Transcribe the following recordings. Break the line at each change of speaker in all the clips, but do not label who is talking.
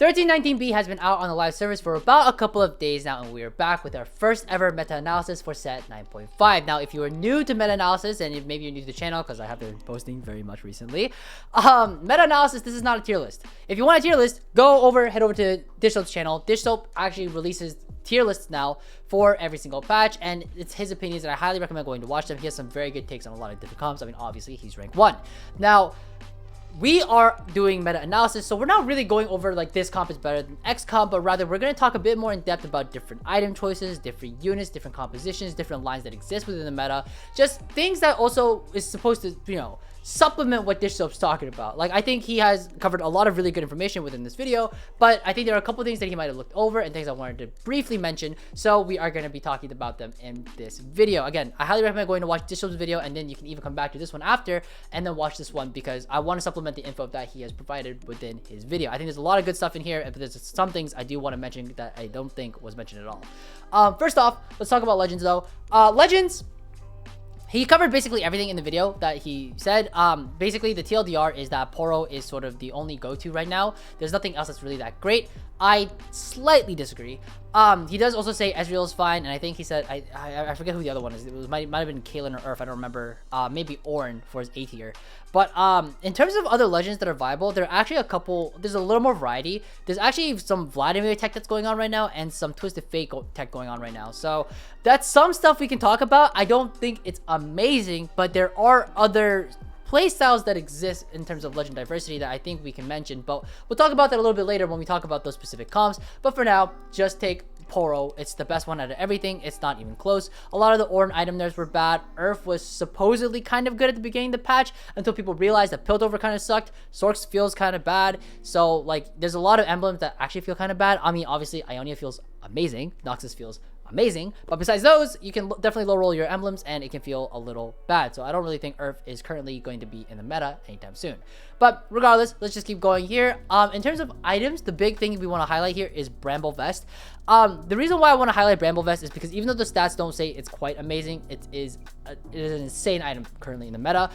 1319b has been out on the live servers for about a couple of days now, and we are back with our first ever meta-analysis for set 9.5. Now, if you are new to meta-analysis, and if maybe you're new to the channel, because I have been posting very much recently, meta-analysis, this is not a tier list. If you want a tier list, head over to Dishsoap's channel. Dishsoap actually releases tier lists now for every single patch, and it's his opinions, and I highly recommend going to watch them. He has some very good takes on a lot of different comps. I mean, obviously, he's rank 1. Now, we are doing meta-analysis, so we're not really going over like this comp is better than X comp, but rather we're going to talk a bit more in depth about different item choices, different units, different compositions, different lines that exist within the meta, just things that also is supposed to, you know, supplement what Dishsoap's talking about. Like, I think he has covered a lot of really good information within this video, but I think there are a couple things that he might have looked over and things I wanted to briefly mention, so we are going to be talking about them in this video. Again, I highly recommend going to watch Dishsoap's video, and then you can even come back to this one after and then watch this one, because I want to supplement the info that he has provided within his video. I think there's a lot of good stuff in here, but there's some things I do want to mention that I don't think was mentioned at all. First off, let's talk about Legends though. Legends, he covered basically everything in the video that he said. Basically, the TLDR is that Poro is sort of the only go-to right now. There's nothing else that's really that great. I slightly disagree. He does also say Ezreal is fine, and I think he said, I forget who the other one is. It might have been Kayle or Earth, I don't remember. Maybe Ornn for his A tier. But in terms of other legends that are viable, there are actually a couple. There's a little more variety. There's actually some Vladimir tech that's going on right now, and some Twisted Fate tech going on right now. So that's some stuff we can talk about. I don't think it's amazing, but there are other playstyles that exist in terms of legend diversity that I think we can mention, but we'll talk about that a little bit later when we talk about those specific comps. But for now, just take Poro. It's the best one out of everything. It's not even close. A lot of the Ornn item nerfs were bad. Earth was supposedly kind of good at the beginning of the patch until people realized that Piltover kind of sucked. Sorks feels kind of bad. So like, there's a lot of emblems that actually feel kind of bad. I mean, obviously Ionia feels amazing. Noxus feels amazing, but besides those, you can definitely low roll your emblems and it can feel a little bad. So I don't really think Earth is currently going to be in the meta anytime soon. But regardless, let's just keep going here. In terms of items, the big thing we want to highlight here is Bramble Vest. The reason why I want to highlight Bramble Vest is because even though the stats don't say it's quite amazing, it is an insane item currently in the meta.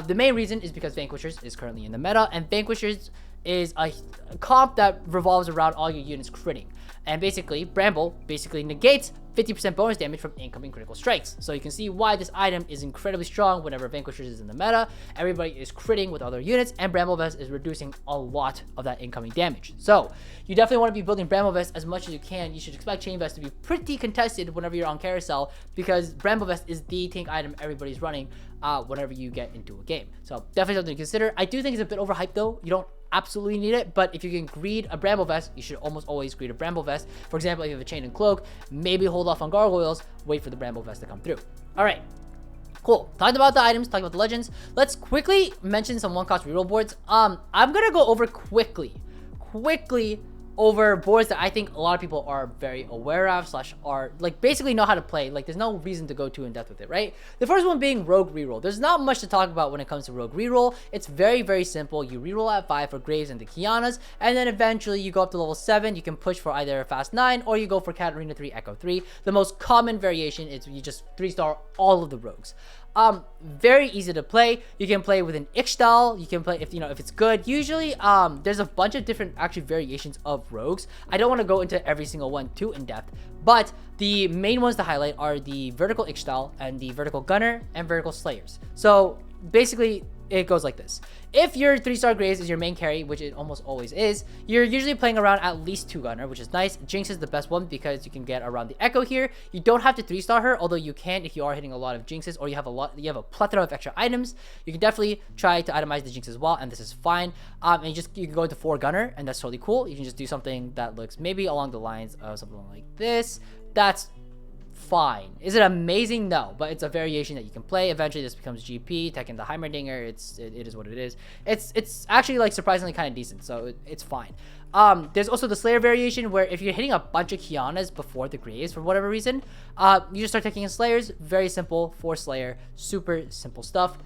The main reason is because Vanquishers is currently in the meta, and Vanquishers is a comp that revolves around all your units critting. And basically, Bramble basically negates 50% bonus damage from incoming critical strikes. So you can see why this item is incredibly strong whenever Vanquishers is in the meta. Everybody is critting with other units, and Bramble Vest is reducing a lot of that incoming damage. So you definitely want to be building Bramble Vest as much as you can. You should expect Chain Vest to be pretty contested whenever you're on carousel, because Bramble Vest is the tank item everybody's running whenever you get into a game. So definitely something to consider. I do think it's a bit overhyped though. You don't absolutely need it, but if you can greed a Bramble Vest, you should almost always greed a Bramble Vest. For example, if you have a Chain and Cloak, maybe hold off on Gargoyles, wait for the Bramble Vest to come through. All right, cool. Talked about the items, talked about the legends. Let's quickly mention some one-cost reroll boards. I'm gonna go over quickly over boards that I think a lot of people are very aware of / are like basically know how to play. Like, there's no reason to go too in depth with it, right? The first one being Rogue Reroll. There's not much to talk about when it comes to Rogue Reroll. It's very, very simple. You reroll at 5 for Graves and the Kianas, and then eventually you go up to level 7. You can push for either a Fast 9 or you go for Katarina 3, Echo 3. The most common variation is you just 3-star all of the rogues. Very easy to play. You can play with an Ixtal. You can play if it's good. Usually, there's a bunch of different actually variations of rogues. I don't want to go into every single one too in depth, but the main ones to highlight are the vertical Ixtal and the vertical Gunner and vertical Slayers. So basically, it goes like this. If your 3-star Graves is your main carry, which it almost always is, you're usually playing around at least 2 Gunner, which is nice. Jinx is the best one because you can get around the Echo here. You don't have to 3-star her, although you can if you are hitting a lot of Jinxes or you have a plethora of extra items. You can definitely try to itemize the Jinx as well, and this is fine. And you can go into 4 Gunner, and that's totally cool. You can just do something that looks maybe along the lines of something like this. That's fine. Is it amazing? No, but it's a variation that you can play. Eventually this becomes GP, Tekken the Heimerdinger. It is what it is. It's actually like surprisingly kind of decent, so it's fine. There's also the Slayer variation, where if you're hitting a bunch of Kianas before the Graves for whatever reason, you just start taking in Slayers. Very simple for Slayer, super simple stuff.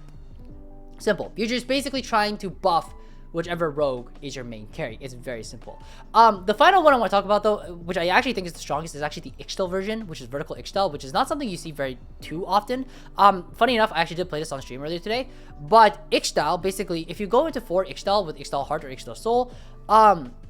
Simple. You're just basically trying to buff whichever rogue is your main carry. It's very simple. The final one I want to talk about though, which I actually think is the strongest, is actually the Ixtal version, which is vertical Ixtal, which is not something you see very too often. Funny enough, I actually did play this on stream earlier today, but Ixtal, basically, if you go into 4 Ixtal with Ixtal Heart or Ixtal Soul,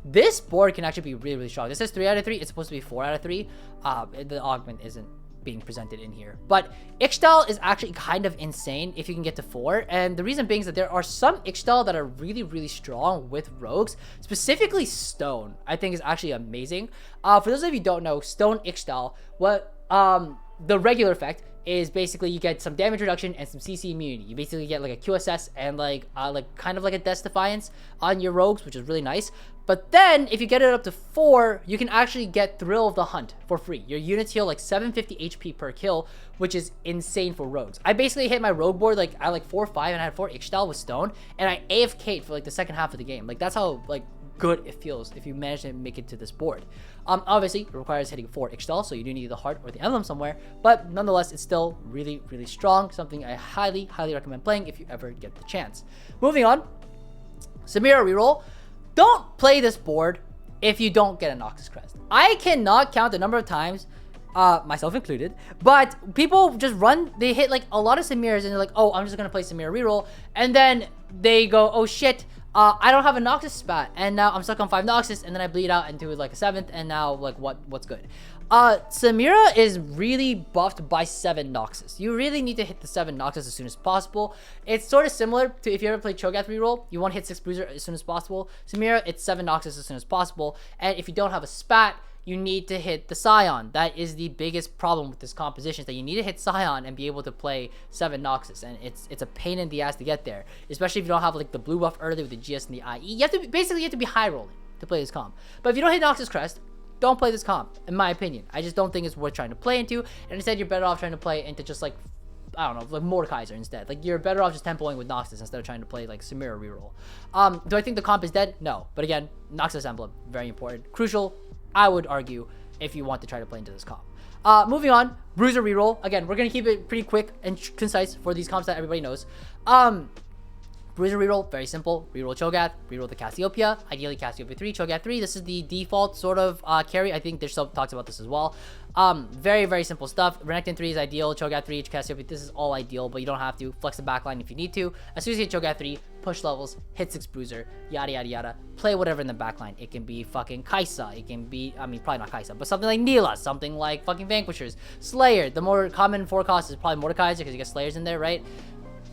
This board can actually be really, really strong. This is 3 out of 3. It's supposed to be 4 out of 3. The augment isn't being presented in here. But Ixtal is actually kind of insane if you can get to 4. And the reason being is that there are some Ixtal that are really, really strong with rogues. Specifically Stone, I think, is actually amazing. For those of you who don't know, Stone Ixtal, the regular effect is basically you get some damage reduction and some CC immunity. You basically get like a QSS and like kind of like a Death Defiance on your rogues, which is really nice. But then if you get it up to 4, you can actually get Thrill of the Hunt for free. Your units heal like 750 HP per kill, which is insane for rogues. I basically hit my rogue board like at like 4 or 5 and I had 4 Ixtal with Stone, and I AFK'd for like the second half of the game. Like that's how like good it feels if you manage to make it to this board. Obviously it requires hitting 4 Ixtal, so you do need the heart or the emblem somewhere, but nonetheless it's still really, really strong. Something I highly recommend playing if you ever get the chance. Moving on, Samira reroll. Don't play this board if you don't get a Noxus crest. I cannot count the number of times, myself included, but people just they hit like a lot of Samiras and they're like, oh, I'm just gonna play Samira reroll, and then they go, oh shit, I don't have a Noxus spat, and now I'm stuck on 5 Noxus, and then I bleed out into like a 7th, and now like what's good? Samira is really buffed by 7 Noxus. You really need to hit the 7 Noxus as soon as possible. It's sort of similar to if you ever played cho'gath reroll, you want to hit 6 Bruiser as soon as possible. Samira, it's 7 Noxus as soon as possible, and if you don't have a spat, you need to hit the Scion. That is the biggest problem with this composition, is that you need to hit Scion and be able to play 7 Noxus, and it's a pain in the ass to get there, especially if you don't have like the blue buff early with the GS and the IE. You have to be high rolling to play this comp. But if you don't hit Noxus crest, don't play this comp, in my opinion. I just don't think it's worth trying to play into, and instead you're better off trying to play into just like, I don't know, like mordekaiser instead. Like you're better off just tempoing with Noxus instead of trying to play like Samira reroll. Do I think the comp is dead? No, but again, Noxus emblem, very important, crucial, I would argue, if you want to try to play into this comp. Moving on, Bruiser reroll. Again, we're gonna keep it pretty quick and concise for these comps that everybody knows. Bruiser reroll, very simple. Reroll cho'gath, reroll the Cassiopeia, ideally Cassiopeia 3, cho'gath 3. This is the default sort of carry. I think Dishsoap talks about this as well. Very simple stuff. Renekton 3 is ideal, cho'gath 3, Cassiopeia, this is all ideal, but you don't have to. Flex the backline if you need to. As soon as you hit cho'gath 3, push levels, hit 6 Bruiser, yada. Play whatever in the backline. It can be fucking Kaiser, it can be, I mean, probably not Kaiser, but something like nilah, something like fucking Vanquishers, Slayer. The more common forecast is probably Mordekaiser because you get Slayers in there, right?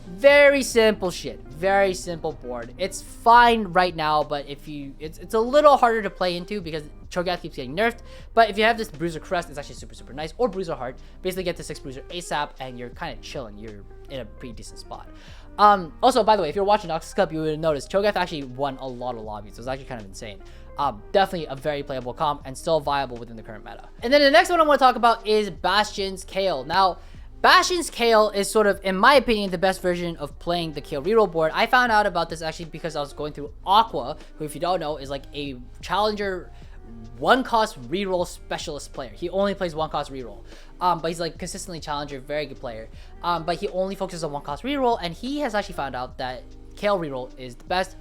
Very simple shit, very simple board. It's fine right now, but if you, it's a little harder to play into because cho'gath keeps getting nerfed. But if you have this Bruiser crest, it's actually super nice, or Bruiser heart. Basically get to 6 Bruiser ASAP and you're kind of chilling. You're in a pretty decent spot. Also, by the way, if you're watching Noxus Cup, you would notice cho'gath actually won a lot of lobbies. So it's actually kind of insane. Definitely a very playable comp and still viable within the current meta. And then the next one I want to talk about is Bastion's Kayle. Now, Bastion's Kayle is sort of, in my opinion, the best version of playing the Kayle reroll board. I found out about this actually because I was going through Aqua, who, if you don't know, is like a challenger 1-cost reroll specialist player. He only plays 1-cost reroll, but he's like consistently challenger, very good player. But he only focuses on 1-cost reroll, and he has actually found out that Kayle reroll is the best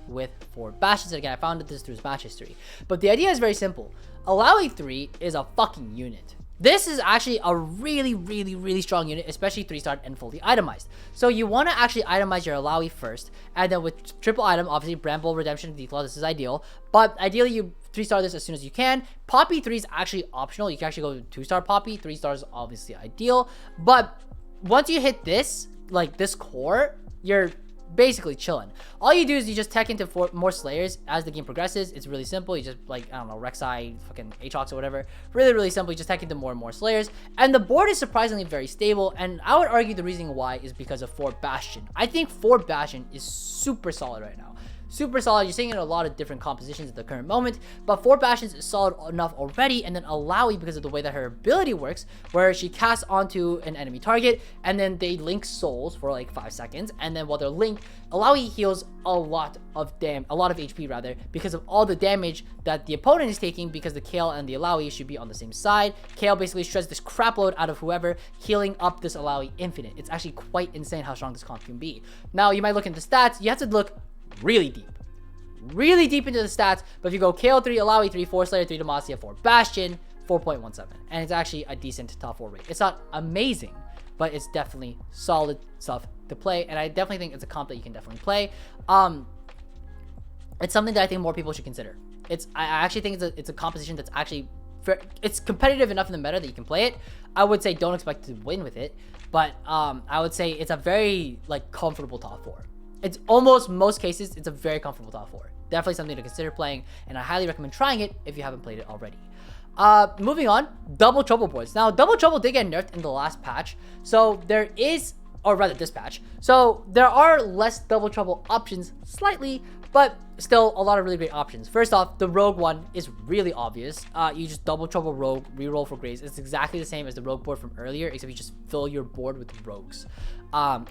for Bastions. And again, I found this through his match history. But the idea is very simple. Alawi 3 is a fucking unit. This is actually a really strong unit, especially 3-star and fully itemized. So you want to actually itemize your Alawi first, and then with triple item, obviously Bramble, Redemption, Declaw, this is ideal. But ideally you 3-star this as soon as you can. Poppy 3 is actually optional. You can actually go 2-star Poppy. 3 stars obviously ideal. But once you hit this, like this core, you're basically chilling. All you do is you just tech into more Slayers as the game progresses. It's really simple. You just, like, I don't know, Rek'Sai, fucking Aatrox or whatever. Really simple. You just tech into more and more Slayers. And the board is surprisingly very stable. And I would argue the reason why is because of 4 Bastion. I think 4 Bastion is super solid right now. Super solid. You're seeing it in a lot of different compositions at the current moment, but 4 Bastions is solid enough already. And then Alawi, because of the way that her ability works, where she casts onto an enemy target and then they link souls for like 5 seconds, and then while they're linked, Alawi heals a lot of HP rather, because of all the damage that the opponent is taking, because the Kayle and the Alawi should be on the same side. Kayle basically shreds this crap load out of whoever, healing up this Alawi infinite. It's actually quite insane how strong this comp can be. Now you might look into stats. You have to look really deep into the stats, but if you go Kayle 3, Alawi 3, 4 Slayer 3, demacia 4 Bastion, 4.17, and it's actually a decent top 4 rate. It's not amazing, but it's definitely solid stuff to play, and I definitely think it's a comp that you can definitely play. It's something that I think more people should consider. I actually think it's a composition that's actually it's competitive enough in the meta that you can play it. I would say don't expect to win with it, but I would say it's a very like comfortable top 4. It's almost most cases it's a very comfortable top 4. Definitely something to consider playing, and I highly recommend trying it if you haven't played it already. Moving on, double trouble boards. Now, double trouble did get nerfed in the last patch, so there is, or rather this patch, so there are less double trouble options slightly, but still a lot of really great options. First off, the rogue one is really obvious. You just double trouble rogue, reroll for graves. It's exactly the same as the rogue board from earlier, except you just fill your board with rogues.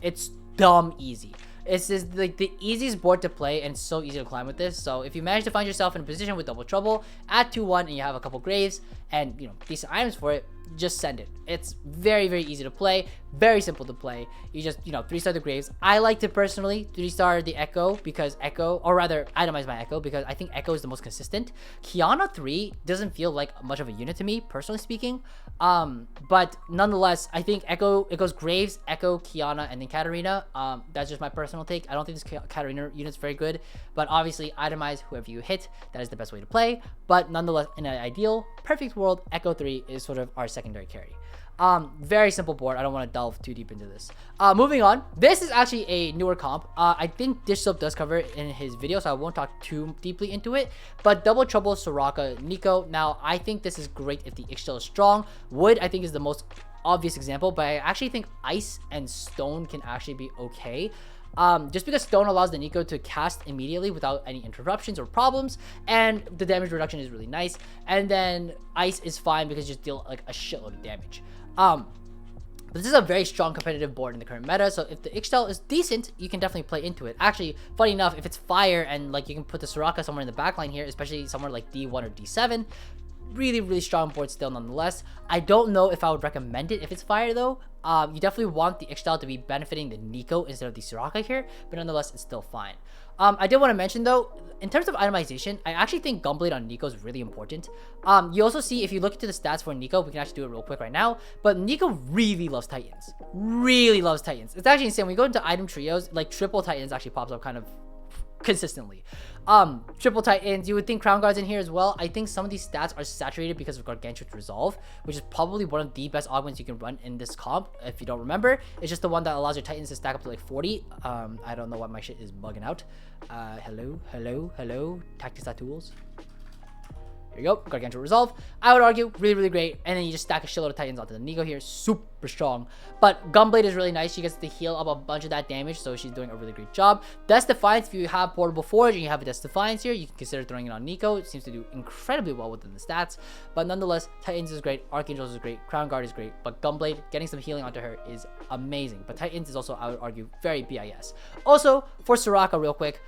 It's dumb easy. It's just like the easiest board to play and so easy to climb with this. So if you manage to find yourself in a position with double trouble at 2-1 and you have a couple graves and decent items for it, just send it. It's very, very easy to play, very simple to play. You just 3-star the graves. I like to personally 3-star the echo because echo, or rather itemize my echo because I think echo is the most consistent. Qiyana 3 doesn't feel like much of a unit to me, personally speaking, but nonetheless I think echo, it goes graves, echo, Qiyana, and then Katarina. That's just my personal take. I don't think this Katarina unit's very good, but obviously itemize whoever you hit. That is the best way to play, but nonetheless in an ideal perfect world, echo 3 is sort of our secondary carry. Very simple board. I don't want to delve too deep into this. Moving on, this is actually a newer comp. I think Dishsoap does cover it in his video, so I won't talk too deeply into it, but double trouble soraka neeko. Now I think this is great if the Ixtal is strong. Wood I think is the most obvious example, but I actually think ice and stone can actually be okay. Just because stone allows the neeko to cast immediately without any interruptions or problems, and the damage reduction is really nice, and then ice is fine because you just deal like a shitload of damage. This is a very strong competitive board in the current meta, so if the Ixtal is decent, you can definitely play into it. Actually, funny enough, if it's fire and like you can put the soraka somewhere in the backline here, especially somewhere like D1 or D7, really, really strong board still nonetheless. I don't know if I would recommend it if it's fire though. You definitely want the Ixtal to be benefiting the neeko instead of the soraka here, but nonetheless it's still fine. I did want to mention though, in terms of itemization, I actually think Gunblade on neeko is really important. You also see, if you look into the stats for neeko, we can actually do it real quick right now, but neeko really loves titans. Really loves titans. It's actually insane. When we go into item trios, like triple titans actually pops up kind of consistently. Triple titans, you would think crown guards in here as well. I think some of these stats are saturated because of gargantuan resolve, which is probably one of the best augments you can run in this comp. If you don't remember, it's just the one that allows your titans to stack up to like 40. I don't know why my shit is bugging out. Hello tactics tools. There you go, gargantuan resolve. I would argue really, really great, and then you just stack a shitload of titans onto the neeko here, super strong. But Gunblade is really nice. She gets to heal up a bunch of that damage, so she's doing a really great job. Death Defiance, if you have portable forge and you have a Death Defiance here, you can consider throwing it on neeko. It seems to do incredibly well within the stats, but nonetheless, titans is great, archangels is great, crown guard is great, but Gunblade, getting some healing onto her is amazing. But titans is also, I would argue, very BIS. Also for soraka, real quick,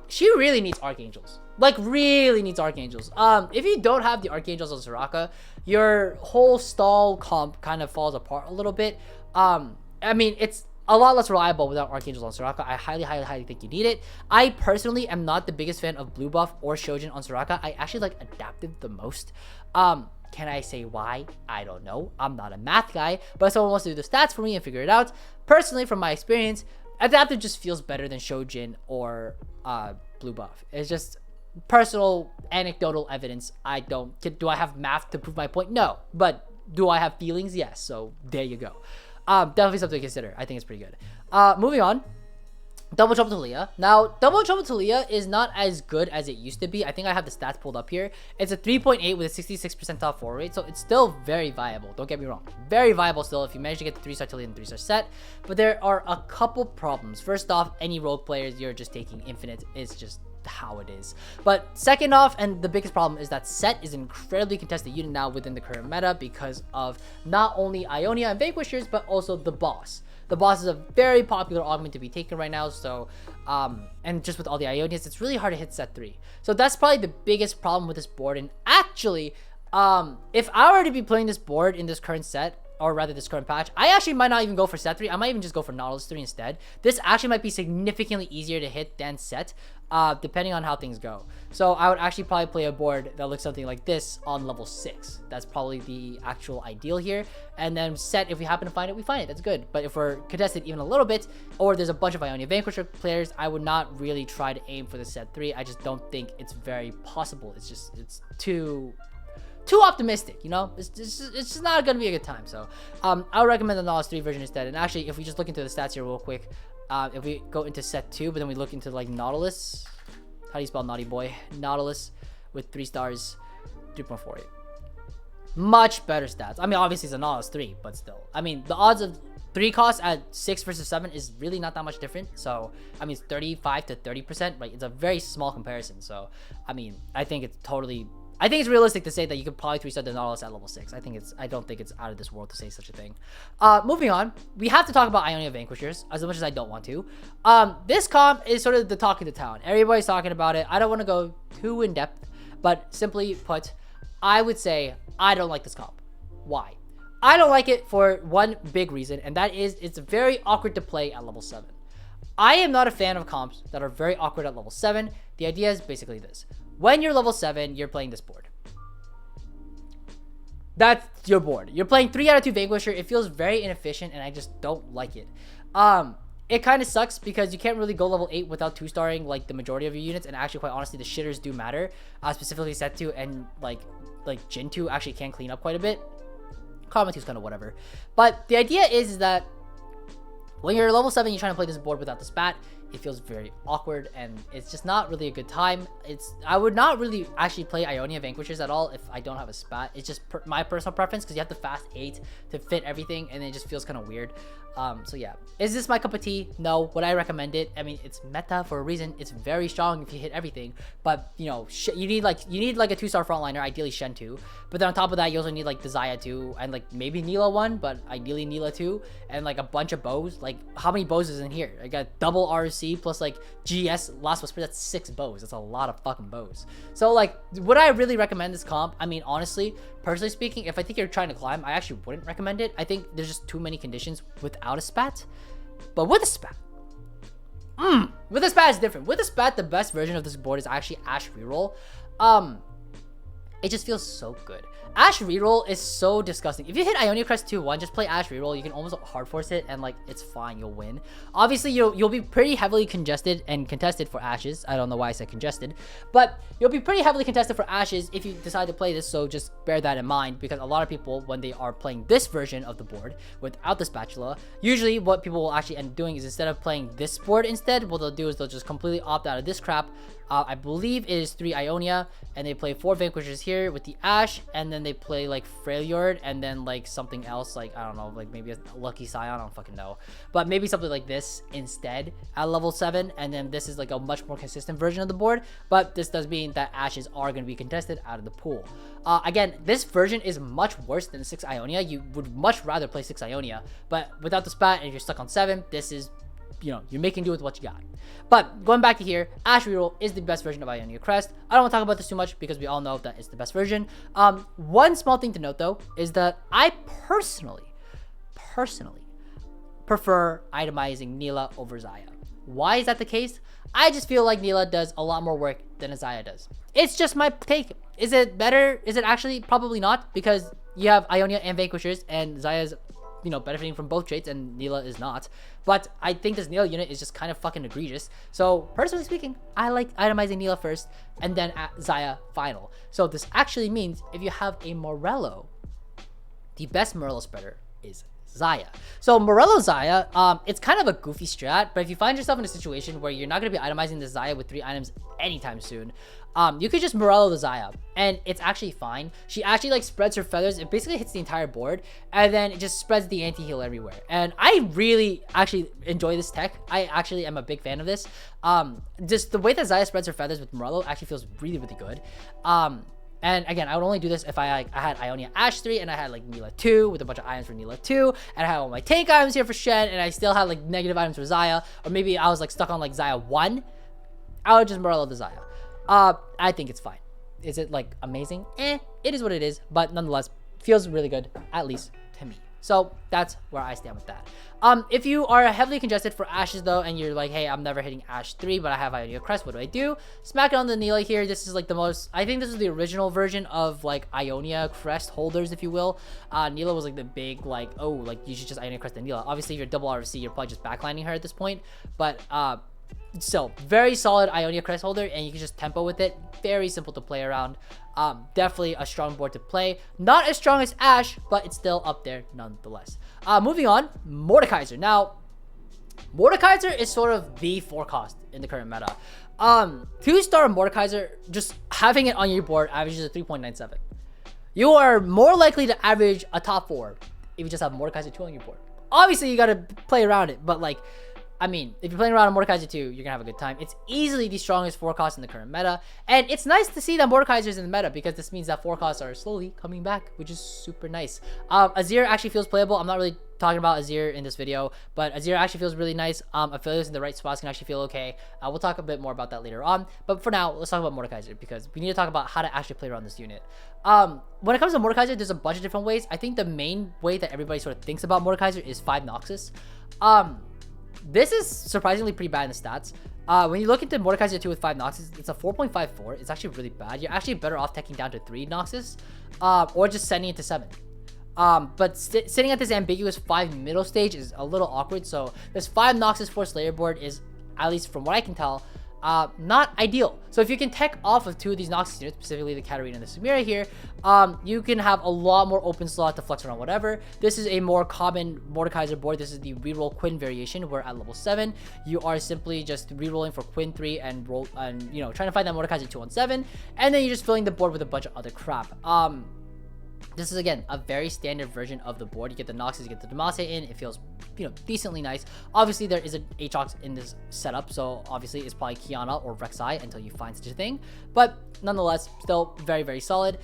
she really needs archangels. Like, really needs archangels. If you don't have the archangels on soraka, your whole stall comp kind of falls apart a little bit. I mean, it's a lot less reliable without archangels on soraka. I highly think you need it. I personally am not the biggest fan of blue buff or shojin on soraka. I actually like adaptive the most. Can I say why? I don't know. I'm not a math guy, but if someone wants to do the stats for me and figure it out, personally, from my experience, adaptive just feels better than shojin or blue buff. It's just personal anecdotal evidence. Do I have math to prove my point? No, but do I have feelings? Yes. So there you go. Definitely something to consider. I think it's pretty good. Moving on, double trouble taliyah. Now double trouble taliyah is not as good as it used to be. I think I have the stats pulled up here. It's a 3.8 with a 66% top 4 rate, so it's still very viable. Don't get me wrong, very viable still if you manage to get the 3-star taliyah and 3-star set. But there are a couple problems. First off, any rogue players, you're just taking infinite. It's just how it is. But second off, and the biggest problem, is that set is an incredibly contested unit now within the current meta because of not only Ionia and Vanquishers, but also the boss. The boss is a very popular augment to be taken right now, so and just with all the Ionias, it's really hard to hit set 3. So that's probably the biggest problem with this board. And actually, if I were to be playing this board in this current set, or rather this current patch, I actually might not even go for set 3. I might even just go for nautilus 3 instead. This actually might be significantly easier to hit than set. depending on how things go. So I would actually probably play a board that looks something like this on level 6. That's probably the actual ideal here. And then set, if we happen to find it, we find it. That's good. But if we're contested even a little bit, or there's a bunch of Ionia Vanquisher players, I would not really try to aim for the set 3. I just don't think it's very possible. It's too optimistic, you know. It's just not gonna be a good time. So I would recommend the Nautilus 3 version instead. And actually, if we just look into the stats here real quick, if we go into set 2, but then we look into like Nautilus, how do you spell naughty boy? Nautilus with 3 stars, 3.48. Much better stats. I mean, obviously it's a Nautilus 3, but still, I mean, the odds of 3 costs at 6 versus 7 is really not that much different. So I mean, it's 35 to 30%, right? It's a very small comparison. So I mean, I think it's realistic to say that you could probably 3-star the Nautilus at level 6. I don't think it's out of this world to say such a thing. Moving on, we have to talk about Ionia Vanquishers, as much as I don't want to. This comp is sort of the talk of the town. Everybody's talking about it. I don't want to go too in depth, but simply put, I would say I don't like this comp. Why? I don't like it for one big reason, and that is it's very awkward to play at level 7. I am not a fan of comps that are very awkward at level 7. The idea is basically this. When you're level 7, you're playing this board. That's your board. You're playing 3 out of 2 Vanquisher. It feels very inefficient, and I just don't like it. It kind of sucks because you can't really go level 8 without 2-starring like the majority of your units, and actually, quite honestly, the shitters do matter. Specifically set 2 and like Jin 2 actually can clean up quite a bit. Karma 2 is kind of whatever. But the idea is that when you're level 7, you're trying to play this board without the spat. It feels very awkward, and it's just not really a good time. I would not really actually play Ionia Vanquishers at all if I don't have a spat. It's just my personal preference because you have to fast 8 to fit everything, and it just feels kind of weird. So yeah, is this my cup of tea? No. Would I recommend it? I mean, it's meta for a reason. It's very strong if you hit everything, but you know, you need like a 2-star frontliner, ideally Shen 2. But then on top of that, you also need like the Xayah 2 and like maybe nilah 1, but ideally nilah 2, and like a bunch of bows. Like how many bows is in here? I got double RC plus like GS last whisper. That's 6 bows. That's a lot of fucking bows. So like, would I really recommend this comp? I mean, honestly, personally speaking, if I think you're trying to climb, I actually wouldn't recommend it. I think there's just too many conditions without a spat. But with a spat, with a spat is different. With a spat, the best version of this board is actually Ashe reroll. It just feels so good. Ashe reroll is so disgusting. If you hit Ionia Crest 2-1, just play Ashe reroll. You can almost hard force it, and like it's fine. You'll win. Obviously, you'll be pretty heavily congested and contested for ashes. I don't know why I said congested, but you'll be pretty heavily contested for ashes if you decide to play this. So just bear that in mind, because a lot of people, when they are playing this version of the board without the spatula, usually what people will actually end up doing is instead of playing this board instead, what they'll do is they'll just completely opt out of this crap. I believe it is 3 Ionia, and they play 4 Vanquishers here with the Ashe, and then they play like Freljord, and then like something else, like I don't know, like maybe a Lucky Scion, I don't fucking know, but maybe something like this instead at level 7, and then this is like a much more consistent version of the board. But this does mean that Ashes are going to be contested out of the pool. Again, this version is much worse than 6 Ionia. You would much rather play 6 Ionia, but without the spat, and if you're stuck on 7, this is, you know, you're making do with what you got. But going back to here, Ashe reroll is the best version of Ionia Crest. I don't want to talk about this too much because we all know that it's the best version. One small thing to note though is that I personally prefer itemizing nilah over Xayah. Why is that the case? I just feel like nilah does a lot more work than a Xayah does. It's just my take. Is it better? Is it actually? Probably not, because you have Ionia and Vanquishers, and Xayah's, you know, benefiting from both traits, and nilah is not. But I think this nilah unit is just kind of fucking egregious. So personally speaking, I like itemizing nilah first and then Xayah final. So this actually means if you have a Morello, the best Morello spreader is Xayah. So Morello Xayah, it's kind of a goofy strat, but if you find yourself in a situation where you're not going to be itemizing the Xayah with 3 items anytime soon, you could just Morello the Xayah, and it's actually fine. She actually like spreads her feathers. It basically hits the entire board, and then it just spreads the anti-heal everywhere. And I really actually enjoy this tech. I actually am a big fan of this. Just the way that Xayah spreads her feathers with Morello actually feels really, really good. And again, I would only do this if I had Ionia Ashe 3 and I had like nilah 2 with a bunch of items for nilah 2, and I had all my tank items here for Shen, and I still had like negative items for Xayah, or maybe I was like stuck on like Xayah 1. I would just Morello the Xayah. I think it's fine. Is it like amazing? It is what it is, but nonetheless, feels really good, at least to me. So that's where I stand with that. If you are heavily congested for ashes though, and you're like, hey, I'm never hitting Ash 3, but I have Ionia Crest, what do I do? Smack it on the nilah here. This is like the most, I think this is the original version of like Ionia Crest holders, if you will. Nilah was like the big, like, oh, like you should just Ionia Crest the nilah. Obviously, if you're double RFC, you're probably just backlining her at this point, but still, very solid Ionia Crest holder, and you can just tempo with it. Very simple to play around. Definitely a strong board to play. Not as strong as Ashe, but it's still up there nonetheless. Moving on, Mordekaiser. Now, Mordekaiser is sort of the 4-cost in the current meta. 2-star Mordekaiser, just having it on your board averages a 3.97. You are more likely to average a top 4 if you just have Mordekaiser 2 on your board. Obviously, you gotta play around it, but like, I mean, if you're playing around on Mordekaiser 2, you're gonna have a good time. It's easily the strongest 4-cost in the current meta, and it's nice to see that Mordekaiser is in the meta because this means that 4-costs are slowly coming back, which is super nice. Azir actually feels playable. I'm not really talking about Azir in this video, but Azir actually feels really nice. Aphelios in the right spots can actually feel okay. We'll talk a bit more about that later on, but for now, let's talk about Mordekaiser because we need to talk about how to actually play around this unit. When it comes to Mordekaiser, there's a bunch of different ways. I think the main way that everybody sort of thinks about Mordekaiser is 5 noxus. This is surprisingly pretty bad in the stats. When you look into Mordekaiser 2 with 5 noxus, it's a 4.54. It's actually really bad. You're actually better off taking down to 3 noxus, or just sending it to 7. But sitting at this ambiguous 5 middle stage is a little awkward. So this 5 noxus 4 Slayer board is, at least from what I can tell, not ideal. So if you can tech off of 2 of these noxus units, specifically the Katarina and the Samira here, you can have a lot more open slot to flex around whatever. This is a more common Mordekaiser board. This is the reroll Quinn variation, where at level 7 you are simply just rerolling for Quinn 3 and roll, and you know, trying to find that Mordekaiser 2 on 7, and then you're just filling the board with a bunch of other crap. This is, again, a very standard version of the board. You get the noxus, you get the demacia in. It feels, you know, decently nice. Obviously, there is an Aatrox in this setup, so obviously it's probably Qiyana or Rek'Sai until you find such a thing. But nonetheless, still very, very solid.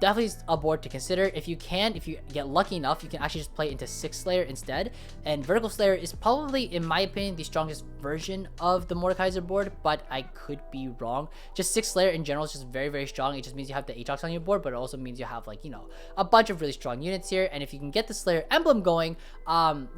Definitely a board to consider. If you get lucky enough, you can actually just play into 6 Slayer instead. And Vertical Slayer is probably, in my opinion, the strongest version of the Mordekaiser board, but I could be wrong. Just 6 Slayer in general is just very, very strong. It just means you have the Aatrox on your board, but it also means you have, like, you know, a bunch of really strong units here. And if you can get the Slayer emblem going,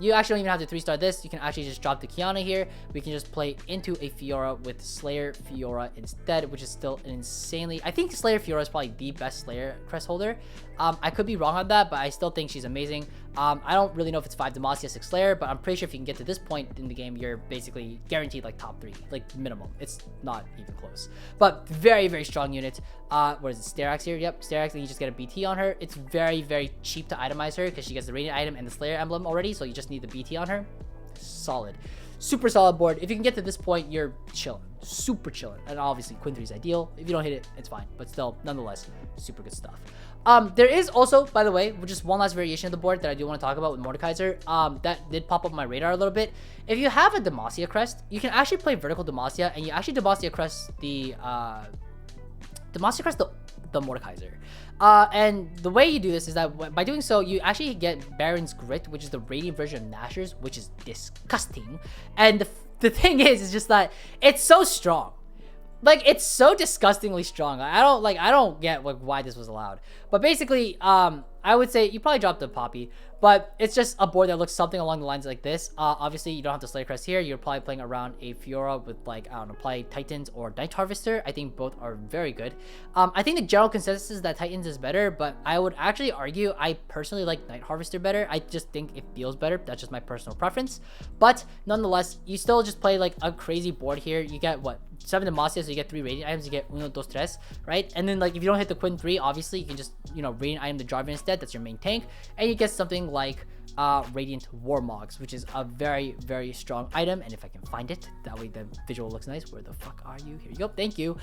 you actually don't even have to 3-star this. You can actually just drop the Qiyana here. We can just play into a Fiora with Slayer Fiora instead, which is still an insanely... I think Slayer Fiora is probably the best Slayer crest holder. I could be wrong on that, but I still think she's amazing. I don't really know if it's 5 demacia 6 Slayer, but I'm pretty sure if you can get to this point in the game, you're basically guaranteed like top 3, like minimum. It's not even close. But very, very strong unit. What is it, Sterak's here? Yep, Sterak's, and you just get a BT on her. It's very, very cheap to itemize her because she gets the radiant item and the Slayer emblem already, so you just need the BT on her. Solid. Super solid board. If you can get to this point, you're chilling. Super chilling. And obviously, Quinn 3 is ideal. If you don't hit it, it's fine. But still, nonetheless, super good stuff. There is also, by the way, just one last variation of the board that I do want to talk about with Mordekaiser. That did pop up my radar a little bit. If you have a Demacia crest, you can actually play vertical Demacia, and you actually Demacia crest the Mordekaiser. And the way you do this is that by doing so, you actually get Baron's Grit, which is the radiant version of Nashor's, which is disgusting. And the thing is just that it's so strong. Like, it's so disgustingly strong. I don't get why this was allowed. But basically, I would say you probably dropped the Poppy, but it's just a board that looks something along the lines like this. Obviously, you don't have the Slayer Crest here. You're probably playing around a Fiora with, like, I don't know, probably Titans or Night Harvester. I think both are very good. I think the general consensus is that Titans is better, but I would actually argue I personally like Night Harvester better. I just think it feels better. That's just my personal preference. But nonetheless, you still just play, like, a crazy board here. You get, what, 7 Demacia, so you get 3 radiant items. You get 1, 2, 3, right? And then, like, if you don't hit the Quinn 3, obviously, you can just, you know, radiant item the Jarvan instead. That's your main tank. And you get something like Radiant Warmogs, which is a very, very strong item. And if I can find it, that way the visual looks nice. Where the fuck are you? Here you go. Thank you.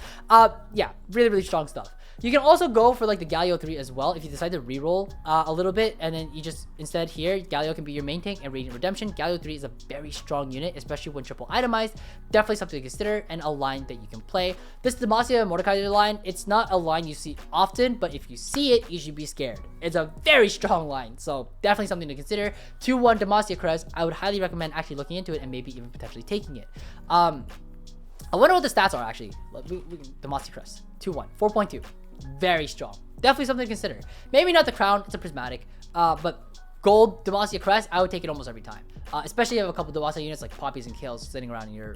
Yeah, really, really strong stuff. You can also go for, like, the Galio 3 as well if you decide to reroll a little bit, and then you just, instead here, Galio can be your main tank and Radiant Redemption. Galio 3 is a very strong unit, especially when triple itemized. Definitely something to consider, and a line that you can play. This Demacia Mordekaiser line, it's not a line you see often, but if you see it, you should be scared. It's a very strong line, so definitely something to consider. 2-1 Demacia Crest, I would highly recommend actually looking into it and maybe even potentially taking it. I wonder what the stats are actually. Demacia Crest, 2-1, 4.2. Very strong. Definitely something to consider. Maybe not the crown, it's a prismatic, but gold demacia crest, I would take it almost every time. Especially if you have a couple demacia units like poppies and kales sitting around in your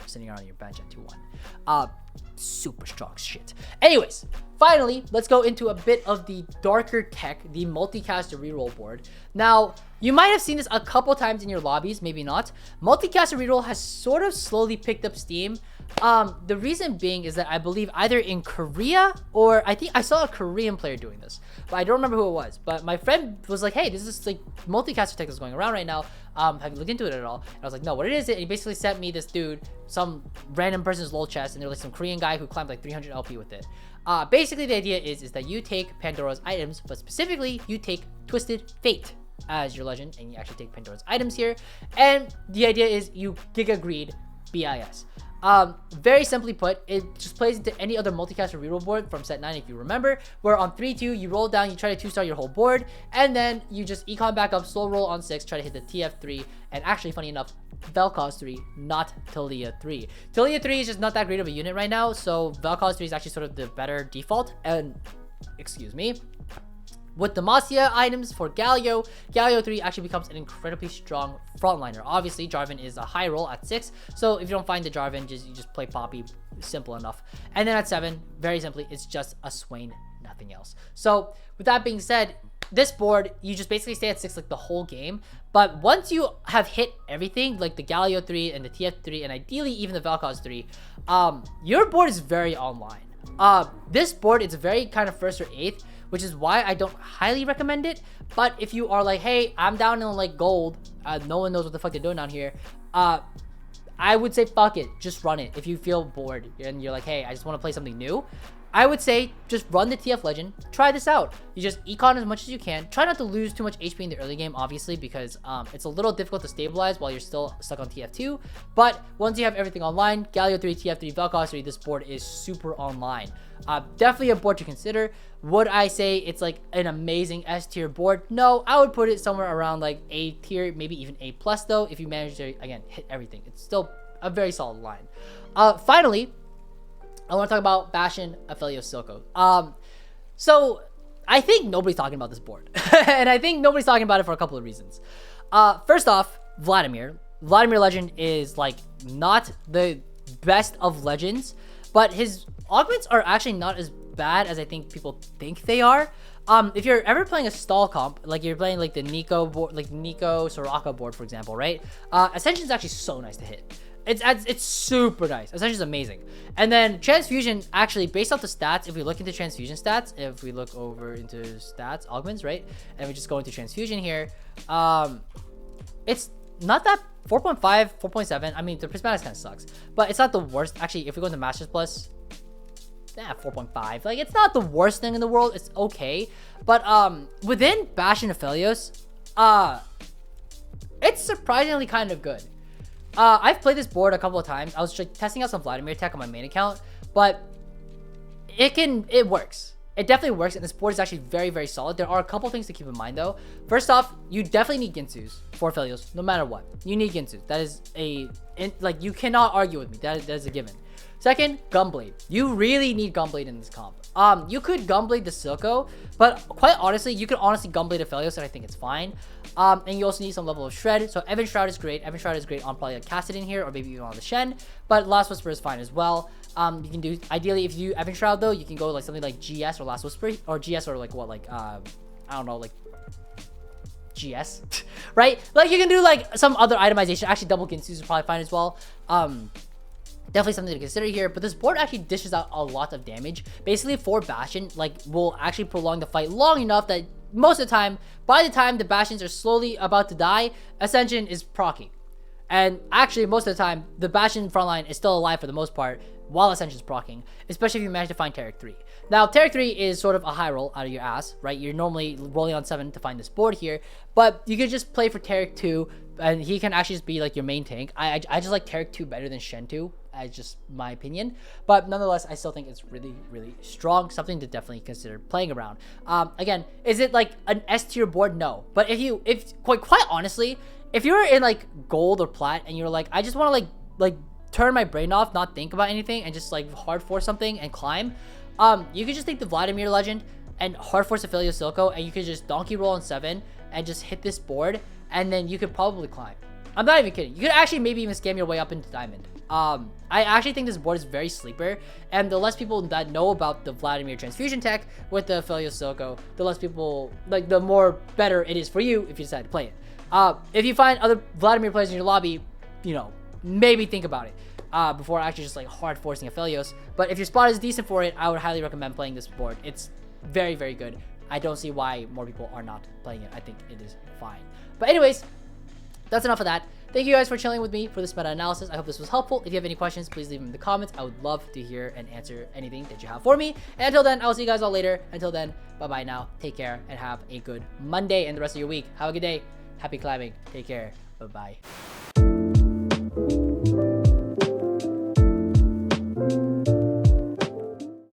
bench at 2-1. Super strong shit. Anyways, finally, let's go into a bit of the darker tech, the multicaster reroll board. Now, you might have seen this a couple times in your lobbies, maybe not. Multicaster reroll has sort of slowly picked up steam. The reason being is that I believe either in Korea, or I think I saw a Korean player doing this, but I don't remember who it was. But my friend was like, hey, this is like multicaster tech that's going around right now. Have you looked into it at all? And I was like, no, what is it? And he basically sent me this dude, some random person's lol chest, and they're like some Korean guy who climbed like 300 LP with it. Basically the idea is that you take Pandora's items, but specifically you take Twisted Fate as your legend, and you actually take Pandora's items here. And the idea is you Giga Greed BIS. Very simply put, it just plays into any other multicaster reroll board from set 9 if you remember, where on 3-2 you roll down, you try to 2-star your whole board, and then you just econ back up, slow roll on 6, try to hit the TF3, and actually funny enough, Vel'Koz 3, not taliyah 3. Taliyah 3 is just not that great of a unit right now, so Vel'Koz 3 is actually sort of the better default. And excuse me, with demacia items for Galio 3 actually becomes an incredibly strong frontliner. Obviously, Jarvan is a high roll at 6, so if you don't find the Jarvan, you just play Poppy, simple enough. And then at 7, very simply, it's just a Swain, nothing else. So with that being said, this board, you just basically stay at 6 like the whole game. But once you have hit everything, like the Galio 3 and the TF3, and ideally even the Vel'Koz 3, your board is very online. This board, it's very kind of first or 8th, which is why I don't highly recommend it. But if you are like, hey, I'm down in like gold, no one knows what the fuck they're doing down here, I would say fuck it, just run it. If you feel bored and you're like, hey, I just want to play something new, I would say just run the TF Legend, try this out. You just econ as much as you can. Try not to lose too much HP in the early game, obviously, because it's a little difficult to stabilize while you're still stuck on TF2. But once you have everything online, Galio 3, TF3, Vel'Koz 3, this board is super online. Definitely a board to consider. Would I say it's like an amazing S tier board? No, I would put it somewhere around like A tier, maybe even A plus though, if you manage to, again, hit everything. It's still a very solid line. Finally, I want to talk about Bastion, Aphelios, Silco. So I think nobody's talking about this board. And I think nobody's talking about it for a couple of reasons. First off, Vladimir. Vladimir Legend is like not the best of legends, but his augments are actually not as bad as I think people think they are. If you're ever playing a stall comp, like you're playing like the Neeko board, like Neeko Soraka board, for example, right? Ascension is actually so nice to hit. It's super nice. Ascension is amazing. And then Transfusion, actually, based off the stats, if we look into Transfusion stats, if we look over into stats, augments, right? And we just go into Transfusion here, it's not that 4.5, 4.7. I mean, the prismatics kind of sucks, but it's not the worst. Actually, if we go into Masters Plus, 4.5. Like, it's not the worst thing in the world. It's okay. But within Bastion Aphelios, it's surprisingly kind of good. I've played this board a couple of times. I was like testing out some Vladimir tech on my main account, but it works. It definitely works, and this board is actually very, very solid. There are a couple things to keep in mind though. First off, you definitely need Ginsus for Aphelios, no matter what. You need Ginsus. That is like, you cannot argue with me. That is a given. Second, Gunblade. You really need Gunblade in this comp. You could Gunblade the Silco, but quite honestly, you could honestly Gunblade Aphelios, and I think it's fine. And you also need some level of Shred. So Evan Shroud is great. Evan Shroud is great on probably a Cassidin here, or maybe even on the Shen. But Last Whisper is fine as well. You can do, ideally, if you Evan Shroud though, you can go like something like GS or Last Whisper, or GS or like what, like I don't know, like GS, right? Like you can do like some other itemization. Actually, double Ginsus is probably fine as well. Definitely something to consider here, but this board actually dishes out a lot of damage. Basically, for Bastion, like, will actually prolong the fight long enough that most of the time, by the time the Bastions are slowly about to die, Ascension is proccing. And actually, most of the time, the Bastion frontline is still alive for the most part, while Ascension is proccing, especially if you manage to find Taric 3. Now, Taric 3 is sort of a high roll out of your ass, right? You're normally rolling on 7 to find this board here, but you could just play for Taric 2, and he can actually just be like your main tank. I just like Taric 2 better than Shen 2, as just my opinion, but nonetheless, I still think it's really, really strong. Something to definitely consider playing around. Again, is it like an S tier board? No, but if quite honestly, if you're in like gold or plat and you're like, I just want to like turn my brain off, not think about anything, and just like hard force something and climb, you could just take the Vladimir Legend and hard force aphelios silco, and you could just donkey roll on 7 and just hit this board, and then you could probably climb. I'm not even kidding. You could actually maybe even scam your way up into diamond. I actually think this board is very sleeper, and the less people that know about the Vladimir transfusion tech with the aphelios silco, the less people, like, the more better it is for you if you decide to play it. If you find other Vladimir players in your lobby, you know, maybe think about it before actually just like hard forcing aphelios. But if your spot is decent for it, I would highly recommend playing this board. It's very, very good. I don't see why more people are not playing it. I think it is fine. But anyways, that's enough of that. Thank you guys for chilling with me for this meta analysis. I hope this was helpful. If you have any questions, please leave them in the comments. I would love to hear and answer anything that you have for me. And until then, I'll see you guys all later. Until then, bye-bye now. Take care and have a good Monday and the rest of your week. Have a good day. Happy climbing. Take care. Bye-bye.